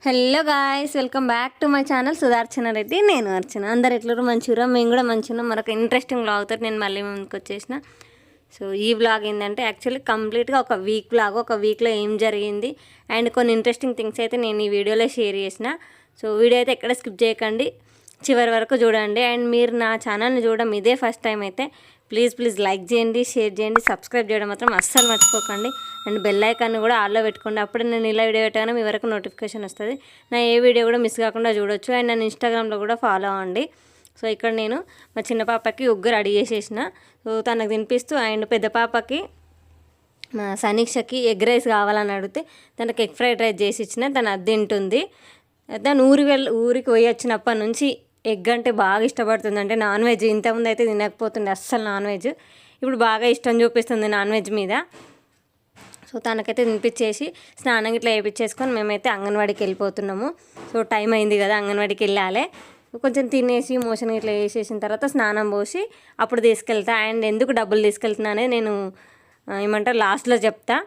Hello guys, welcome back to my channel Sudharchana Reddy. నేను అర్చన. అందరు ఎట్లరు మంచిగా, మేము కూడా మంచిగా. మరొక ఇంట్రెస్టింగ్ వ్లాగ్ తోటి నేను మళ్ళీ ముందుకు వచ్చేసిన. సో ఈ వ్లాగ్ ఏంటంటే యాక్చువల్లీ కంప్లీట్గా ఒక వీక్ వ్లాగ్. ఒక వీక్లో ఏం జరిగింది అండ్ కొన్ని ఇంట్రెస్టింగ్ థింగ్స్ అయితే నేను ఈ వీడియోలో షేర్ చేసిన. సో వీడియో అయితే ఎక్కడ స్కిప్ చేయకండి, చివరి వరకు చూడండి. అండ్ మీరు నా ఛానల్ని చూడడం ఇదే ఫస్ట్ టైం అయితే ప్లీజ్ లైక్ చేయండి, షేర్ చేయండి, సబ్స్క్రైబ్ చేయడం మాత్రం అస్సలు మర్చిపోకండి. అండ్ బెల్ ఐకాన్ని కూడా ఆల్లో పెట్టుకోండి. అప్పుడు నేను ఇలా వీడియో పెట్టగానే మీ వరకు నోటిఫికేషన్ వస్తుంది. నా ఏ వీడియో కూడా మిస్ కాకుండా చూడొచ్చు. అండ్ నన్ను ఇన్స్టాగ్రామ్లో కూడా ఫాలో అవ్వండి. సో ఇక్కడ నేను మా చిన్న పాపకి ఉగ్గు రెడీ చేసేసిన. సో తనకు తినిపిస్తూ అండ్ పెద్ద పాపకి మా సనీక్షకి ఎగ్ రైస్ కావాలని అడిగితే తనకి ఎగ్ ఫ్రైడ్ రైస్ చేసి ఇచ్చిన. తను అది తింటుంది. తను ఊరికి పోయి వచ్చినప్పటి నుంచి ఎగ్ అంటే బాగా ఇష్టపడుతుంది. అంటే నాన్ వెజ్ ఇంతకుముందు అయితే తినకపోతుండే అస్సలు నాన్ వెజ్. ఇప్పుడు బాగా ఇష్టం చూపిస్తుంది నాన్ వెజ్ మీద. సో తనకైతే తినిపించేసి స్నానం ఇట్లా వేయించేసుకొని మేమైతే అంగన్వాడికి వెళ్ళిపోతున్నాము. సో టైం అయింది కదా, అంగన్వాడికి వెళ్ళాలి. కొంచెం తినేసి మోషన్ ఇట్లా వేసేసిన తర్వాత స్నానం పోసి అప్పుడు తీసుకెళ్తా. అండ్ ఎందుకు డబ్బులు తీసుకెళ్తున్నా అనేది నేను ఏమంటారు లాస్ట్లో చెప్తా.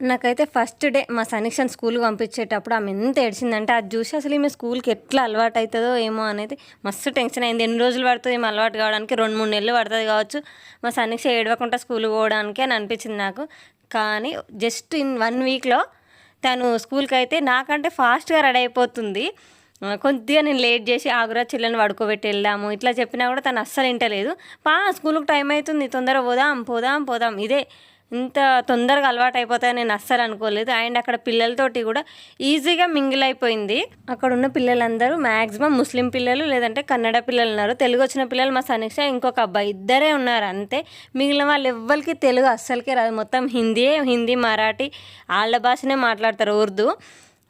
నాకైతే ఫస్ట్ డే మా సనీక్షను స్కూల్కి పంపించేటప్పుడు ఆమె ఎంత ఏడ్చిందంటే అది చూసి అసలు ఈమె స్కూల్కి ఎట్లా అలవాటు అవుతుందో ఏమో అనేది మస్తు టెన్షన్ అయింది. ఎన్ని రోజులు పడుతుంది ఏమో అలవాటు కావడానికి? 2-3 నెలలు పడుతుంది కావచ్చు మా సనీక్ష ఏడవకుండా స్కూల్కి పోవడానికి అని అనిపించింది నాకు. కానీ జస్ట్ ఇన్ 1 వీక్లో తను స్కూల్కి అయితే నాకంటే ఫాస్ట్గా రెడీ అయిపోతుంది. కొద్దిగా నేను లేట్ చేసి ఆగురా చిల్లని పడుకోబెట్టి వెళ్దాము ఇట్లా చెప్పినా కూడా తను అస్సలు వింటలేదు. స్కూల్కి టైం అవుతుంది, తొందరగా పోదాం ఇదే. ఇంత తొందరగా అలవాటు అయిపోతాయని నేను అస్సలు అనుకోలేదు. అండ్ అక్కడ పిల్లలతోటి కూడా ఈజీగా మింగిల్ అయిపోయింది. అక్కడ ఉన్న పిల్లలందరూ మ్యాక్సిమం ముస్లిం పిల్లలు లేదంటే కన్నడ పిల్లలు ఉన్నారు. తెలుగు వచ్చిన పిల్లలు మా సనీక్ష ఇంకొక అబ్బాయి ఇద్దరే ఉన్నారు అంతే. మిగిలిన వాళ్ళు ఎవ్వరికి తెలుగు అస్సలకే రాదు. మొత్తం హిందీ మరాఠీ వాళ్ళ భాషనే మాట్లాడతారు, ఉర్దూ.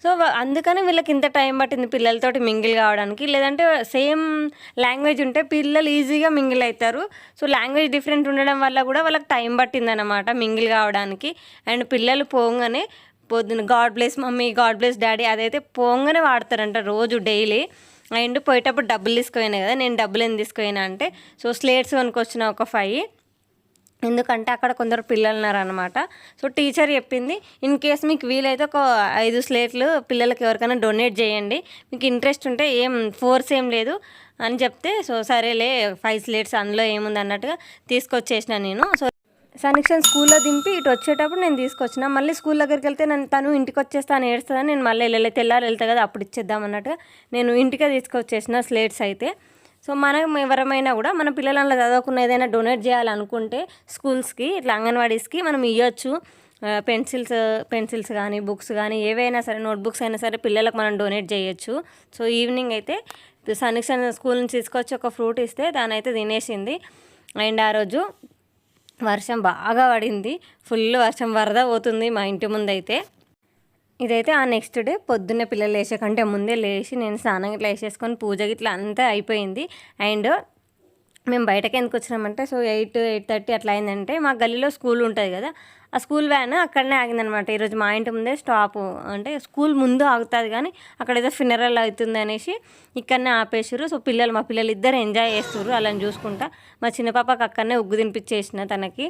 సో అందుకని వీళ్ళకి ఇంత టైం పట్టింది పిల్లలతోటి మింగిల్ కావడానికి. లేదంటే సేమ్ లాంగ్వేజ్ ఉంటే పిల్లలు ఈజీగా మింగిల్ అవుతారు. సో లాంగ్వేజ్ డిఫరెంట్ ఉండడం వల్ల కూడా వాళ్ళకి టైం పట్టిందన్నమాట మింగిల్ కావడానికి. అండ్ పిల్లలు పోగానే పొద్దున్న God bless mummy, God bless daddy అదైతే పోగానే వాడతారంట రోజు డైలీ. అండ్ పోయేటప్పుడు డబ్బులు తీసుకుపోయినా కదా, నేను డబ్బులు ఎందుకు తీసుకుపోయినా అంటే సో స్లేట్స్ కొనుక్కొచ్చిన ఒక 5. ఎందుకంటే అక్కడ కొందరు పిల్లలు ఉన్నారనమాట. సో టీచర్ చెప్పింది ఇన్ కేస్ మీకు వీలైతే ఒక 5 స్లేట్లు పిల్లలకి ఎవరికైనా డొనేట్ చేయండి, మీకు ఇంట్రెస్ట్ ఉంటే ఏం ఫోర్స్ ఏం లేదు అని చెప్తే సో సరేలే 5 స్లేట్స్ అందులో ఏముంది అన్నట్టుగా తీసుకొచ్చేసిన నేను. సో సనీక్షను స్కూల్లో దింపి ఇటు వచ్చేటప్పుడు నేను తీసుకొచ్చిన. మళ్ళీ స్కూల్ దగ్గరికి వెళ్తే తను ఇంటికి వచ్చేస్తాను ఏడుస్తుందని నేను మళ్ళీ తెల్లారి వెళ్తా కదా అప్పుడు ఇచ్చేద్దాం అన్నట్టుగా నేను ఇంటికే తీసుకొచ్చేసిన స్లేట్స్ అయితే. సో మనం ఎవరమైనా కూడా మన పిల్లలు అలా చదవకుండా ఏదైనా డొనేట్ చేయాలనుకుంటే స్కూల్స్కి ఇట్లా అంగన్వాడీస్కి మనం ఇవ్వచ్చు. పెన్సిల్స్ కానీ బుక్స్ కానీ ఏవైనా సరే, నోట్బుక్స్ అయినా సరే పిల్లలకు మనం డొనేట్ చేయొచ్చు. సో ఈవినింగ్ అయితే సనీక్ష స్కూల్ నుంచి తీసుకొచ్చి ఒక ఫ్రూట్ ఇస్తే దాని అయితే తినేసింది. అండ్ ఆ రోజు వర్షం బాగా పడింది, ఫుల్ వర్షం వరద పోతుంది మా ఇంటి ముందు అయితే. ఇదైతే ఆ నెక్స్ట్ డే పొద్దున్నే పిల్లలు లేచే కంటే ముందే లేచి నేను స్నానం ఇట్లా వేసేసుకొని పూజ ఇట్లా అంతా అయిపోయింది. అండ్ మేము బయటకి ఎందుకు వచ్చినామంటే సో 8-8:30 అట్లా అయిందంటే మా గల్లీలో స్కూల్ ఉంటుంది కదా, ఆ స్కూల్ వ్యాన్ అక్కడనే ఆగిందనమాట. ఈరోజు మా ఇంటి ముందే స్టాప్, అంటే స్కూల్ ముందు ఆగుతుంది కానీ అక్కడ ఏదో ఫినరల్ అవుతుంది అనేసి ఇక్కడనే ఆపేసారు. సో మా పిల్లలు ఇద్దరు ఎంజాయ్ చేస్తారు అలాని చూసుకుంటా. మా చిన్న పాపకి అక్కడనే ఉగ్గు తినిపించేసిన, తనకి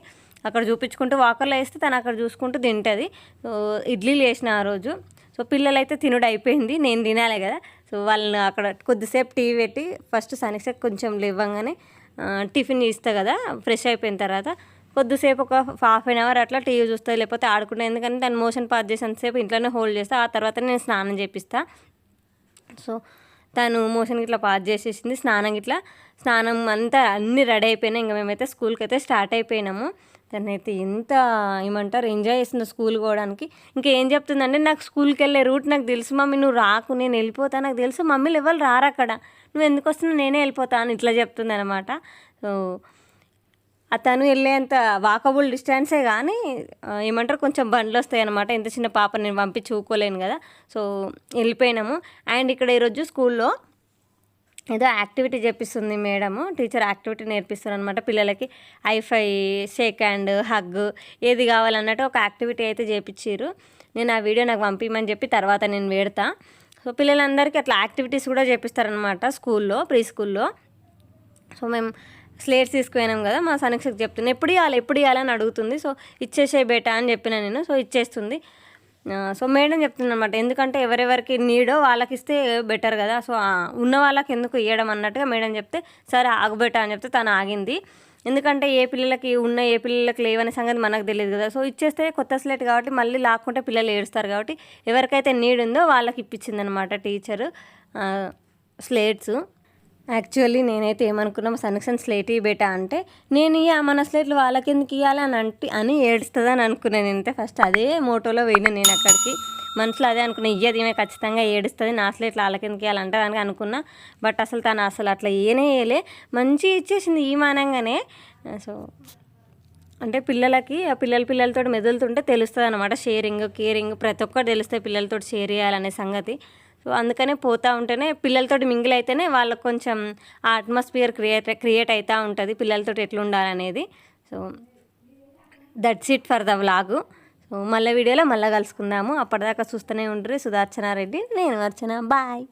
అక్కడ చూపించుకుంటూ వాకర్లో వేస్తే తను అక్కడ చూసుకుంటూ తింటుంది. సో ఇడ్లీలు వేసిన ఆ రోజు. సో పిల్లలు అయితే తినుడు అయిపోయింది, నేను తినాలి కదా. సో వాళ్ళని అక్కడ కొద్దిసేపు టీవీ పెట్టి ఫస్ట్ సనీక్ష కొంచెం లేవగానే టిఫిన్ ఇస్తా కదా, ఫ్రెష్ అయిపోయిన తర్వాత కొద్దిసేపు ఒక ½ an hour అట్లా టీవీ చూస్తుంది, లేకపోతే ఆడుకుంటే. ఎందుకంటే దాన్ని మోషన్ పాస్ చేసేంతసేపు ఇంట్లోనే హోల్డ్ చేస్తా, ఆ తర్వాత నేను స్నానం చేపిస్తా. సో తను మోషన్ ఇట్లా పాస్ చేసేసింది. స్నానం అంతా అన్నీ రెడీ అయిపోయినాయి. ఇంకా మేమైతే స్కూల్కి అయితే స్టార్ట్ అయిపోయినాము. తనైతే ఎంత ఏమంటారు ఎంజాయ్ చేస్తుందో స్కూల్ పోవడానికి. ఇంకేం చెప్తుందంటే నాకు స్కూల్కి వెళ్ళే రూట్ నాకు తెలుసు మమ్మీ, నువ్వు రాకు, నేను వెళ్ళిపోతా, నాకు తెలుసు మమ్మీలు ఎవరు రారు అక్కడ, నువ్వు ఎందుకు వస్తున్నావు, నేనే వెళ్ళిపోతాను ఇట్లా చెప్తుంది అనమాట. సో తను వెళ్ళేంత వాకబుల్ డిస్టెన్సే కానీ ఏమంటారు కొంచెం బండ్లు వస్తాయి అనమాట. ఇంత చిన్న పాప నేను పంపించి చూకోలేను కదా. సో వెళ్ళిపోయినాము. అండ్ ఇక్కడ ఈరోజు స్కూల్లో ఏదో యాక్టివిటీ చేపిస్తుంది మేడము, టీచర్ యాక్టివిటీ నేర్పిస్తారు అనమాట పిల్లలకి. ఐఫై, షేక్ హ్యాండ్, హగ్ ఏది కావాలన్నట్టు ఒక యాక్టివిటీ అయితే చేపించారు. నేను ఆ వీడియో నాకు పంపించమని చెప్పి తర్వాత నేను పెడతా. సో పిల్లలందరికీ అట్లా యాక్టివిటీస్ కూడా చేపిస్తారనమాట స్కూల్లో, ప్రీ స్కూల్లో. సో మేము స్లేట్స్ తీసుకుపోయినాం కదా, మా సనీక్షకి చెప్తున్నాను ఎప్పుడు ఇవ్వాలని అడుగుతుంది. సో ఇచ్చేసే బేటా అని చెప్పిన నేను. సో ఇచ్చేస్తుంది. సో మేడం చెప్తుందన్నమాట, ఎందుకంటే ఎవరెవరికి నీడో వాళ్ళకి ఇస్తే బెటర్ కదా, సో ఉన్న వాళ్ళకి ఎందుకు ఇవ్వడం అన్నట్టుగా మేడం చెప్తే సరే ఆగబెట్ట అని చెప్తే తను ఆగింది. ఎందుకంటే ఏ పిల్లలకి ఏ పిల్లలకి లేవనే సంగతి మనకు తెలియదు కదా, సో ఇచ్చేస్తే కొత్త స్లేట్ కాబట్టి మళ్ళీ లాక్కుంటే పిల్లలు ఏడుస్తారు కాబట్టి ఎవరికైతే నీడ్ ఉందో వాళ్ళకి ఇప్పించింది అనమాట టీచరు స్లేట్స్. యాక్చువల్లీ నేనైతే ఏమనుకున్నా, సన్క్షన్ స్లేట్ బేటా అంటే నేను మన స్లేట్లు వాళ్ళకి ఎందుకు ఇవ్వాలి అని ఏడుస్తుంది అని అనుకున్నాను. నేనైతే ఫస్ట్ అదే మోటోలో పోయినా నేను అక్కడికి, మనసులో అదే అనుకున్నా, ఇయ్యది ఈమె ఖచ్చితంగా ఏడుస్తుంది, నా స్లేట్లు వాళ్ళకి ఎందుకు ఇవ్వాలంటే అని అనుకున్నా. బట్ తను అసలు అట్లా ఏనేయలే, మంచిగా ఇచ్చేసింది ఈ మానంగానే. సో అంటే పిల్లలతో మెదులుతుంటే తెలుస్తుంది అనమాట, షేరింగ్ కేరింగ్ ప్రతి ఒక్కటి తెలుస్తుంది పిల్లలతో షేర్ చేయాలనే సంగతి. సో అందుకనే పోతూ ఉంటేనే పిల్లలతో మింగిల్ అయితేనే వాళ్ళకి కొంచెం ఆ అట్మాస్ఫియర్ క్రియేట్ అవుతూ ఉంటుంది పిల్లలతో ఎట్లా ఉండాలనేది. So that's it for the vlog. So మళ్ళీ వీడియోలో మళ్ళీ కలుసుకుందాము. అప్పటిదాకా చూస్తూనే ఉంటారు సుదర్శన రెడ్డి, నేను అర్చన. బాయ్.